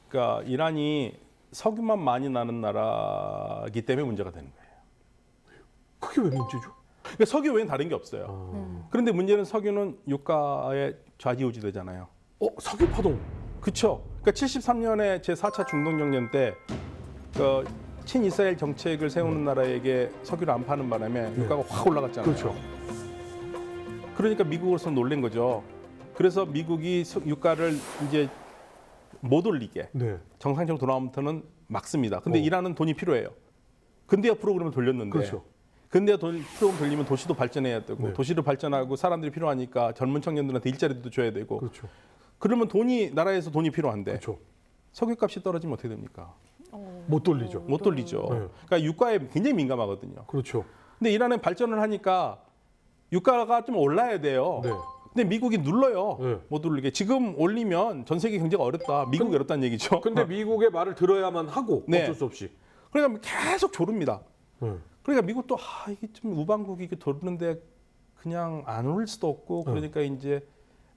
그러니까 이란이 석유만 많이 나는 나라이기 때문에 문제가 되는 거예요. 그게 왜 문제죠? 그러니까 석유 외에는 다른 게 없어요. 그런데 문제는 석유는 유가에 좌지우지되잖아요. 석유 파동. 그렇죠. 그러니까 73년에 제4차 중동정년 때 친이스라엘 정책을 세우는 나라에게 석유를 안 파는 바람에 유가가 확 올라갔잖아요. 그렇죠. 그러니까 미국으로서 놀란 거죠. 그래서 미국이 유가를 이제 못 올리게 네. 정상적으로 돌아오면서는 막습니다. 근데 이란은 돈이 필요해요. 근대화 프로그램을 돌렸는데 그렇죠. 근대화 프로그램 돌리면 도시도 발전해야 되고 네. 도시를 발전하고 사람들이 필요하니까 젊은 청년들한테 일자리도 줘야 되고 그렇죠. 그러면 나라에서 돈이 필요한데 그렇죠. 석유값이 떨어지면 어떻게 됩니까? 못 돌리죠. 못 돌리죠. 네. 그러니까 유가에 굉장히 민감하거든요. 그렇죠. 근데 이란은 발전을 하니까 유가가 좀 올라야 돼요. 네. 근데 미국이 눌러요. 네. 못 올리게. 지금 올리면 전 세계 경제가 어렵다. 미국이 어렵다는 얘기죠. 근데 미국의 말을 들어야만 하고 네. 어쩔 수 없이. 그러니까 계속 조릅니다. 네. 그러니까 미국도 이게 좀 우방국이 이게 도르는데 그냥 안 올릴 수도 없고 그러니까 이제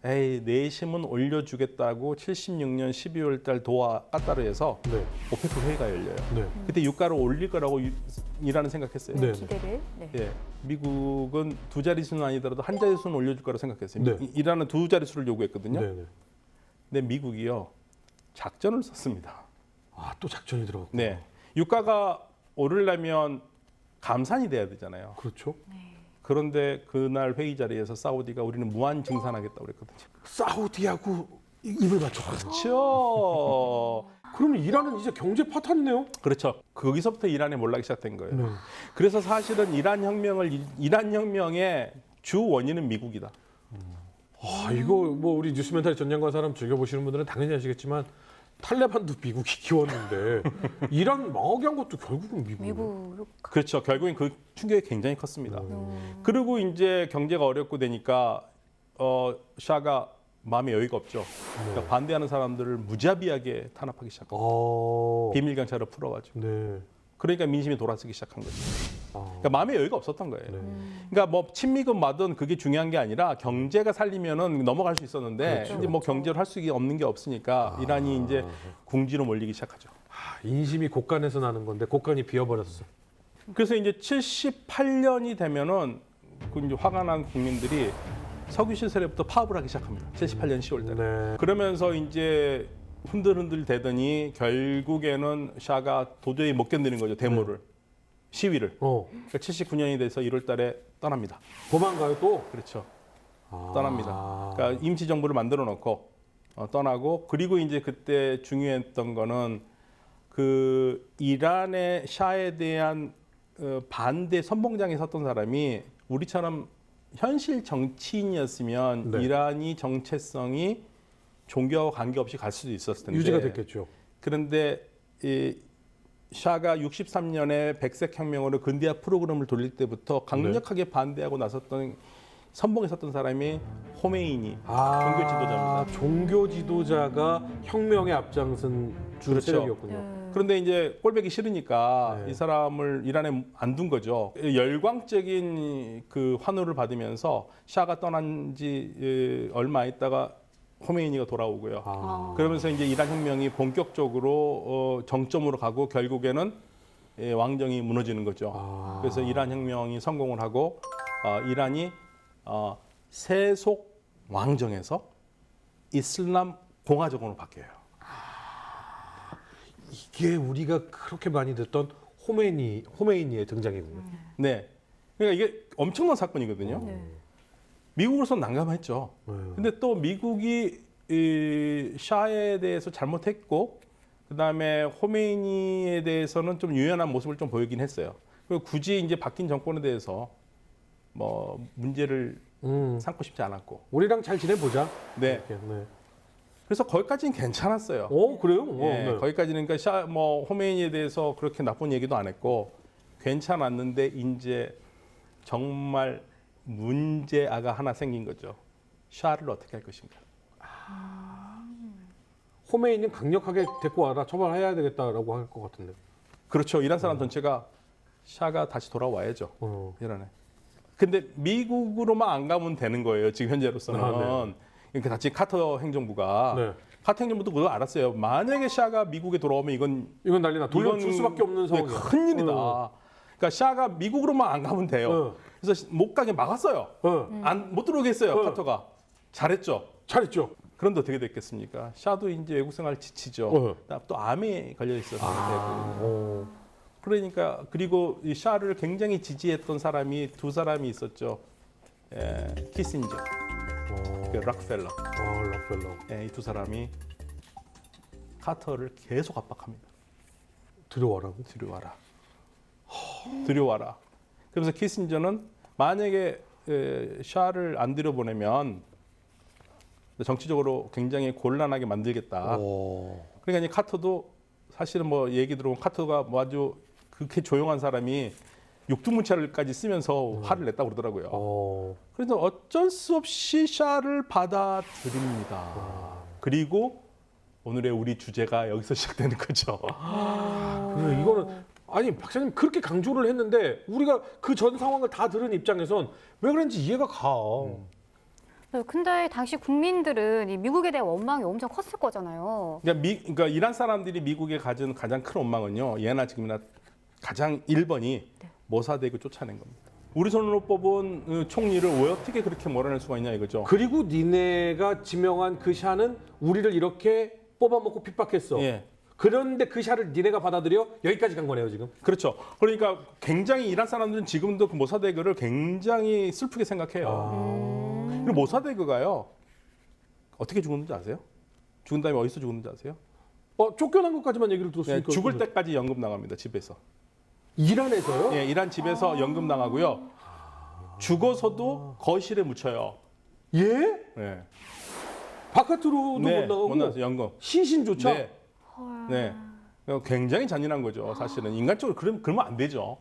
내심은 올려주겠다고 76년 12월 달 도하 까타르에서 네. 오페크 회의가 열려요. 네. 그때 유가를 올릴 거라고 이란은 생각했어요. 네. 기대를. 네. 예, 미국은 두 자릿수는 아니더라도 한 자릿수는 올려줄 거라고 생각했어요. 네. 이란은 두 자릿수를 요구했거든요. 네. 네. 근데 미국이요 작전을 썼습니다. 또 작전이 들어갔고. 네, 유가가 오르려면 감산이 돼야 되잖아요. 그렇죠. 그런데 그날 회의 자리에서 사우디가 우리는 무한 증산하겠다고 그랬거든요. 사우디하고 입을 맞췄거든요. 그렇죠. 그러면 이란은 이제 경제 파탄이네요. 그렇죠. 거기서부터 이란에 몰락이 시작된 거예요. 네. 그래서 사실은 이란 혁명의 주 원인은 미국이다. 이거 뭐 우리 뉴스멘탈 전쟁관 사람 즐겨보시는 분들은 당연히 아시겠지만 탈레반도 미국이 키웠는데 이란 망하게 한 것도 결국은 미국이에요. 미국. 그렇죠. 결국엔 그 충격이 굉장히 컸습니다. 그리고 이제 경제가 어렵고 되니까 샤가 마음에 여유가 없죠. 그러니까 반대하는 사람들을 무자비하게 탄압하기 시작합니다. 비밀 경찰을 풀어가지고. 네. 그러니까 민심이 돌아서기 시작한 거죠. 아. 그러니까 마음에 여유가 없었던 거예요. 네. 그러니까 뭐 친미건 마든 그게 중요한 게 아니라 경제가 살리면은 넘어갈 수 있었는데 그렇죠. 이제 뭐 경제를 할 수 없는 게 없으니까 이란이 이제 궁지로 몰리기 시작하죠. 인심이 곳간에서 나는 건데 곳간이 비어버렸어. 그래서 이제 78년이 되면은 그 이제 화가 난 국민들이 석유 시설에부터 파업을 하기 시작합니다. 78년 10월달에. 네. 그러면서 이제 흔들흔들 되더니 결국에는 샤가 도저히 못 견디는 거죠. 데모를. 시위를. 그러니까 79년이 돼서 1월달에 떠납니다. 도망가요 또? 그렇죠. 떠납니다. 그러니까 임시정부를 만들어 놓고 떠나고 그리고 이제 그때 중요했던 거는 그 이란의 샤에 대한 반대 선봉장에 섰던 사람이 우리처럼 현실 정치인이었으면 네. 이란이 정체성이 종교와 관계없이 갈 수도 있었을 텐데 유지가 됐겠죠. 그런데 이 샤가 63년에 백색혁명으로 근대화 프로그램을 돌릴 때부터 강력하게 반대하고 나섰던 선봉에 섰던 사람이 호메이니 종교 지도자입니다. 종교 지도자가 혁명에 앞장선 주 그렇죠. 세력이었군요. 그런데 이제 꼴보기 싫으니까 네. 이 사람을 이란에 안 둔 거죠. 열광적인 그 환호를 받으면서 샤가 떠난 지 얼마 있다가 호메이니가 돌아오고요. 그러면서 이제 이란 혁명이 본격적으로 정점으로 가고 결국에는 왕정이 무너지는 거죠. 그래서 이란 혁명이 성공을 하고 이란이 세속 왕정에서 이슬람 공화정으로 바뀌어요. 이게 우리가 그렇게 많이 듣던 호메이니의 등장이군요. 네. 그러니까 이게 엄청난 사건이거든요. 네. 미국으로서는 난감했죠. 근데 또 미국이 이 샤에 대해서 잘못했고 그다음에 호메이니에 대해서는 좀 유연한 모습을 좀 보이긴 했어요. 그리고 굳이 이제 바뀐 정권에 대해서 뭐 문제를 삼고 싶지 않았고. 우리랑 잘 지내보자. 네. 이렇게, 네. 그래서 거기까지는 괜찮았어요. 그래요? 예, 네. 거기까지는 그러니까 호메이니에 대해서 그렇게 나쁜 얘기도 안 했고 괜찮았는데 이제 정말 문제아가 하나 생긴 거죠. 샤를 어떻게 할 것인가. 호메이니는 강력하게 데리고 와라 처벌해야 되겠다라고 할 것 같은데. 그렇죠. 이란 사람 전체가 샤가 다시 돌아와야죠. 이란에. 근데 미국으로만 안 가면 되는 거예요. 지금 현재로서는. 그러니까 지금 카터 행정부가 카트 행정부도 그거 알았어요. 만약에 샤가 미국에 돌아오면 이건 난리나. 돌려줄 수밖에 없는 상황이야. 큰일이다. 그러니까 샤가 미국으로만 안 가면 돼요. 그래서 못 가게 막았어요. 못 들어오게 했어요. 카터가. 잘했죠. 잘했죠. 그런데 어떻게 됐겠습니까? 샤도 이제 외국 생활 지치죠. 또 암에 걸려 있었는데. 그러니까 그리고 이 샤를 굉장히 지지했던 사람이 두 사람이 있었죠. 키신저, 그 락펠러. 락펠러. 이 두 사람이 카터를 계속 압박합니다. 들어와라고? 들여와라. 들여와라. 그래서 키신저는 만약에 샤를 안 들여보내면 정치적으로 굉장히 곤란하게 만들겠다. 그러니까 이제 카터도 사실은 뭐 얘기 들어보면 카터가 뭐 아주 그렇게 조용한 사람이 육두문자를까지 쓰면서 화를 냈다고 그러더라고요. 그래서 어쩔 수 없이 샤를 받아들입니다. 그리고 오늘의 우리 주제가 여기서 시작되는 거죠. 이거는 아니 박사님 그렇게 강조를 했는데 우리가 그 전 상황을 다 들은 입장에선 왜 그런지 이해가 가. 근데 당시 국민들은 이 미국에 대한 원망이 엄청 컸을 거잖아요. 그러니까 이란 사람들이 미국에 가진 가장 큰 원망은요. 예나 지금이나 가장 1번이 모사덱을 쫓아낸 겁니다. 우리 손으로 뽑은 총리를 왜 어떻게 그렇게 몰아낼 수가 있냐 이거죠. 그리고 니네가 지명한 그 샤는 우리를 이렇게 뽑아먹고 핍박했어. 예. 그런데 그 샤를 니네가 받아들여 여기까지 간 거네요 지금. 그렇죠. 그러니까 굉장히 이란 사람들은 지금도 그 모사데그를 굉장히 슬프게 생각해요. 그리고 모사데그가요 어떻게 죽었는지 아세요? 죽은 다음에 어디서 죽었는지 아세요? 쫓겨난 것까지만 얘기를 들었으니까. 죽을 때까지 연금 나갑니다. 집에서. 이란에서요? 예, 이란 집에서 연금 나가고요. 죽어서도 거실에 묻혀요. 예? 네. 바깥으로도 못 나가고. 못 나가서 연금. 시신조차. 네. 네. 굉장히 잔인한 거죠. 사실은 인간적으로 그러면 안 되죠.